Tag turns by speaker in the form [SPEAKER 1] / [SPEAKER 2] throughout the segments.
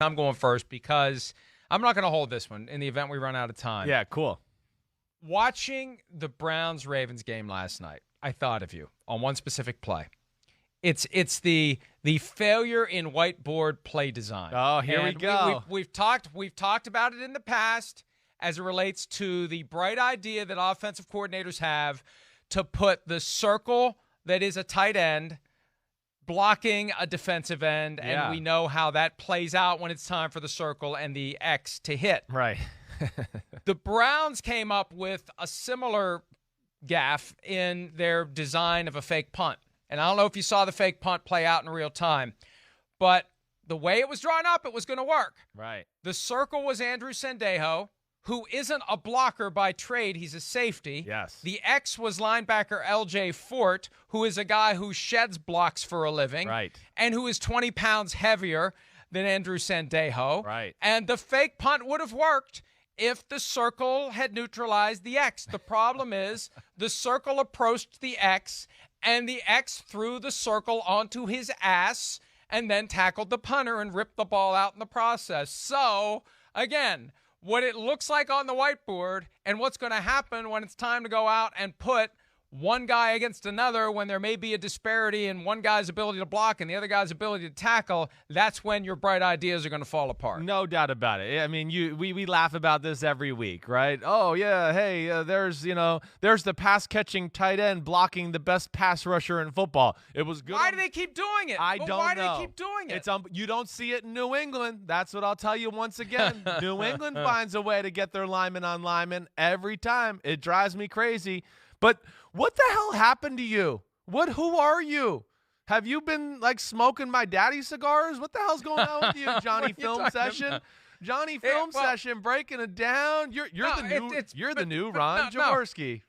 [SPEAKER 1] I'm going first because I'm not going to hold this one in the event we run out of time.
[SPEAKER 2] Yeah, cool.
[SPEAKER 1] Watching the Browns-Ravens game last night, I thought of you on one specific play. It's the failure in whiteboard play design.
[SPEAKER 2] Oh, here we go.
[SPEAKER 1] We've talked about it in the past as it relates to the bright idea that offensive coordinators have to put the circle that is a tight end blocking a defensive end, and we know how that plays out when it's time for the circle and the X to hit.
[SPEAKER 2] Right.
[SPEAKER 1] The Browns came up with a similar gaffe in their design of a fake punt. And I don't know if you saw the fake punt play out in real time, but the way it was drawn up, it was going to work.
[SPEAKER 2] Right.
[SPEAKER 1] The circle was Andrew Sendejo, who isn't a blocker by trade. He's a safety.
[SPEAKER 2] Yes.
[SPEAKER 1] The X was linebacker L.J. Fort, who is a guy who sheds blocks for a living.
[SPEAKER 2] Right.
[SPEAKER 1] And who is 20 pounds heavier than Andrew Sendejo.
[SPEAKER 2] Right.
[SPEAKER 1] And the fake punt would have worked if the circle had neutralized the X. The problem is the circle approached the X, and the X threw the circle onto his ass and then tackled the punter and ripped the ball out in the process. So, again, what it looks like on the whiteboard and what's going to happen when it's time to go out and put one guy against another when there may be a disparity in one guy's ability to block and the other guy's ability to tackle, that's when your bright ideas are going to fall apart.
[SPEAKER 2] No doubt about it. I mean, we laugh about this every week, right? Oh, yeah, hey, there's the pass-catching tight end blocking the best pass rusher in football. It was good.
[SPEAKER 1] Why do they keep doing it?
[SPEAKER 2] I don't know.
[SPEAKER 1] Why do they keep doing it?
[SPEAKER 2] You don't see it in New England. That's what I'll tell you once again. New England finds a way to get their lineman on lineman every time. It drives me crazy. But what the hell happened to you? Who are you? Have you been like smoking my daddy cigars? What the hell's going on with you, Johnny Film Session?
[SPEAKER 1] About?
[SPEAKER 2] Johnny Film Session breaking it down. You're the new Ron Jaworski.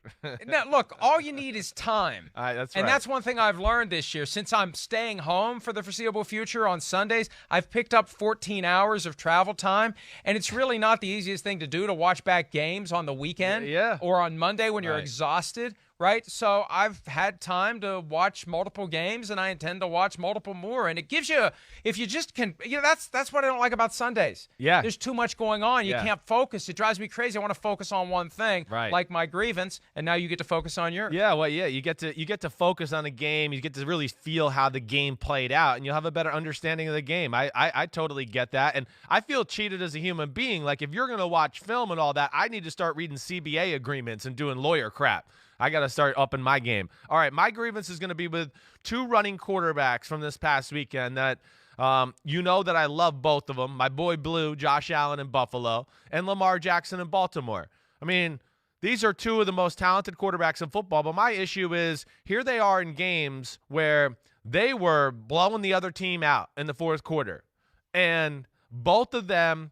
[SPEAKER 1] Now, look, all you need is time.
[SPEAKER 2] That's
[SPEAKER 1] and
[SPEAKER 2] right.
[SPEAKER 1] that's one thing I've learned this year. Since I'm staying home for the foreseeable future on Sundays, I've picked up 14 hours of travel time, and it's really not the easiest thing to do to watch back games on the weekend or on Monday when you're exhausted. Right? So I've had time to watch multiple games, and I intend to watch multiple more. And it gives you, if you just can, that's what I don't like about Sundays.
[SPEAKER 2] Yeah.
[SPEAKER 1] There's too much going on. You can't focus. It drives me crazy. I want to focus on one thing, like my grievance, and now you get to focus on yours.
[SPEAKER 2] Yeah, well, yeah, you get to focus on a game. You get to really feel how the game played out, and you'll have a better understanding of the game. I totally get that, and I feel cheated as a human being. Like, if you're going to watch film and all that, I need to start reading CBA agreements and doing lawyer crap. I got to start upping my game. All right, my grievance is going to be with two running quarterbacks from this past weekend that that I love both of them. My boy Blue, Josh Allen in Buffalo, and Lamar Jackson in Baltimore. I mean, these are two of the most talented quarterbacks in football, but my issue is here they are in games where they were blowing the other team out in the fourth quarter, and both of them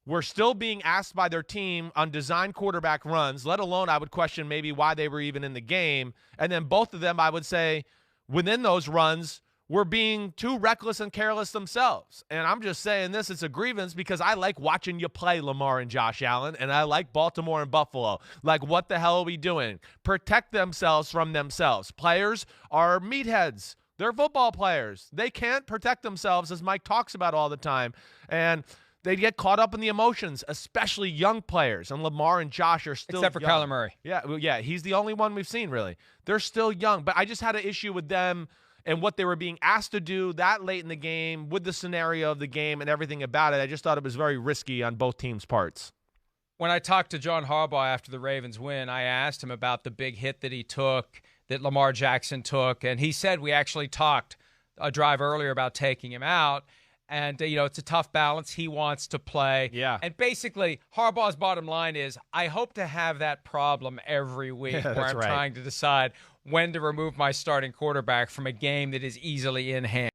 [SPEAKER 2] were still being asked by their team on design quarterback runs, let alone I would question maybe why they were even in the game. And then both of them, I would say, within those runs, were being too reckless and careless themselves. And I'm just saying this, it's a grievance because I like watching you play, Lamar and Josh Allen, and I like Baltimore and Buffalo. Like, what the hell are we doing? Protect themselves from themselves. Players are meatheads. They're football players. They can't protect themselves, as Mike talks about all the time. And they get caught up in the emotions, especially young players. And Lamar and Josh are still
[SPEAKER 1] Except for
[SPEAKER 2] young.
[SPEAKER 1] Kyler Murray.
[SPEAKER 2] Yeah, he's the only one we've seen, really. They're still young. But I just had an issue with them and what they were being asked to do that late in the game with the scenario of the game and everything about it. I just thought it was very risky on both teams' parts.
[SPEAKER 1] When I talked to John Harbaugh after the Ravens win, I asked him about the big hit that he took, that Lamar Jackson took, and he said we actually talked a drive earlier about taking him out. And, it's a tough balance. He wants to play.
[SPEAKER 2] Yeah.
[SPEAKER 1] And basically, Harbaugh's bottom line is, I hope to have that problem every week where I'm trying to decide when to remove my starting quarterback from a game that is easily in hand.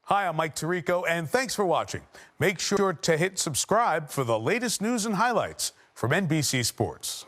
[SPEAKER 3] Hi, I'm Mike Tirico, and thanks for watching. Make sure to hit subscribe for the latest news and highlights from NBC Sports.